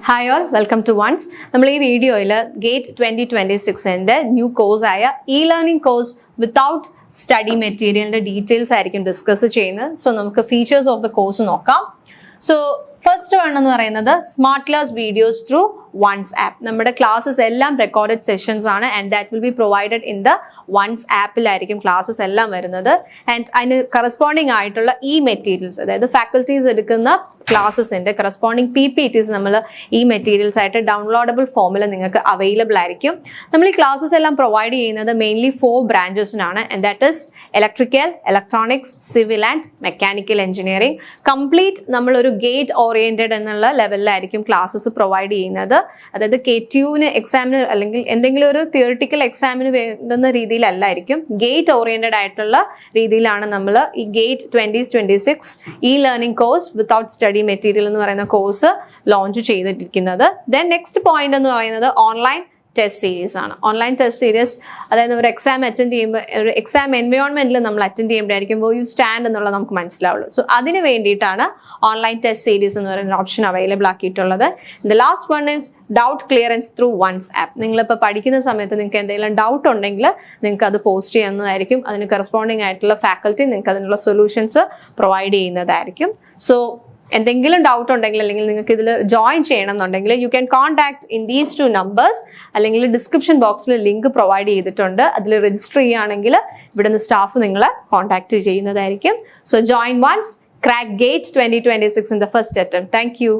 Hi all, welcome to Once. നമ്മൾ ഈ വീഡിയോയിൽ ഗേറ്റ് 2026ന്റെ ന്യൂ കോഴ്സ് ആയ e-learning കോഴ്സ് വിത്തൗട്ട് സ്റ്റഡി മെറ്റീരിയലിന്റെ ഡീറ്റെയിൽസ് ആയിരിക്കും ഡിസ്കസ് ചെയ്യുന്നത്. സോ നമുക്ക് ഫീച്ചേഴ്സ് ഓഫ് ദ കോഴ്സ് നോക്കാം. സോ ഫസ്റ്റ് വൺ എന്ന് പറയുന്നത് smart class videos through ones app. നമ്മുടെ ക്ലാസ്സസ് എല്ലാം റെക്കോർഡഡ് സെഷൻസ് ആണ് and that will be provided in the ones ആപ്പിലായിരിക്കും ക്ലാസ്സസ് എല്ലാം വരുന്നത്. ആൻഡ് അതിന് കറസ്പോണ്ടിങ് ആയിട്ടുള്ള ഈ മെറ്റീരിയൽസ്, അതായത് ഫാക്കൽറ്റീസ് എടുക്കുന്ന ക്ലാസ്സസിന്റെ കറസ്പോണ്ടിങ് PPTs നമ്മൾ ഈ മെറ്റീരിയൽസ് ആയിട്ട് ഡൗൺലോഡബിൾ ഫോമിൽ നിങ്ങൾക്ക് അവൈലബിൾ ആയിരിക്കും. നമ്മൾ ഈ ക്ലാസ്സസ് എല്ലാം പ്രൊവൈഡ് ചെയ്യുന്നത് മെയിൻലി 4 ബ്രാഞ്ചസിനാണ്. And that is electrical, electronics, civil and mechanical engineering. Complete നമ്മളൊരു ഗേറ്റ് ഓറിയന്റഡ് എന്നുള്ള ലെവലിലായിരിക്കും ക്ലാസ്സസ് പ്രൊവൈഡ് ചെയ്യുന്നത്. അതായത് KTUവിന് എക്സാമിന് അല്ലെങ്കിൽ എന്തെങ്കിലും ഒരു തിയറിറ്റിക്കൽ എക്സാമിന് വേണ്ടുന്ന രീതിയിലല്ലായിരിക്കും, ഗേറ്റ് ഓറിയന്റഡ് ആയിട്ടുള്ള രീതിയിലാണ് നമ്മൾ ഈ gate 2026 e-learning course without study material എന്ന് പറയുന്ന കോഴ്സ് ലോഞ്ച് ചെയ്തിരിക്കുന്നത്. ദെൻ നെക്സ്റ്റ് പോയിന്റ് എന്ന് പറയുന്നത് ഓൺലൈൻ ടെസ്റ്റ് സീരീസ് ആണ്. ഓൺലൈൻ ടെസ്റ്റ് സീരീസ് അതായത് ഒരു എക്സാം അറ്റൻഡ് ചെയ്യുമ്പോൾ, ഒരു എക്സാം എൻവയോൺമെന്റിൽ നമ്മൾ അറ്റൻഡ് ചെയ്യുമ്പോഴായിരിക്കും യു സ്റ്റാൻഡ് എന്നുള്ളത് നമുക്ക് മനസ്സിലാവുള്ളൂ. സോ അതിന് വേണ്ടിയിട്ടാണ് ഓൺലൈൻ ടെസ്റ്റ് സീരീസ് എന്ന് പറയുന്ന ഓപ്ഷൻ അവൈലബിൾ ആക്കിയിട്ടുള്ളത്. The last one is doubt clearance through ones app. നിങ്ങളിപ്പോൾ പഠിക്കുന്ന സമയത്ത് നിങ്ങൾക്ക് എന്തെങ്കിലും ഡൗട്ട് ഉണ്ടെങ്കിൽ നിങ്ങൾക്ക് അത് പോസ്റ്റ് ചെയ്യുന്നതായിരിക്കും. അതിന് കറസ്പോണ്ടിങ് ആയിട്ടുള്ള ഫാക്കൽറ്റി നിങ്ങൾക്ക് അതിനുള്ള സൊല്യൂഷൻസ് പ്രൊവൈഡ് ചെയ്യുന്നതായിരിക്കും. സോ എന്തെങ്കിലും ഡൗട്ട് ഉണ്ടെങ്കിൽ അല്ലെങ്കിൽ നിങ്ങൾക്ക് ഇതിൽ ജോയിൻ ചെയ്യണം എന്നുണ്ടെങ്കിൽ you can contact in these 2 numbers, അല്ലെങ്കിൽ ഡിസ്ക്രിപ്ഷൻ ബോക്സിൽ ലിങ്ക് പ്രൊവൈഡ് ചെയ്തിട്ടുണ്ട്. അതിൽ രജിസ്റ്റർ ചെയ്യുകയാണെങ്കിൽ ഇവിടുന്ന് സ്റ്റാഫ് നിങ്ങളെ കോൺടാക്ട് ചെയ്യുന്നതായിരിക്കും. So join once, crack GATE 2026 in the first attempt. Thank you.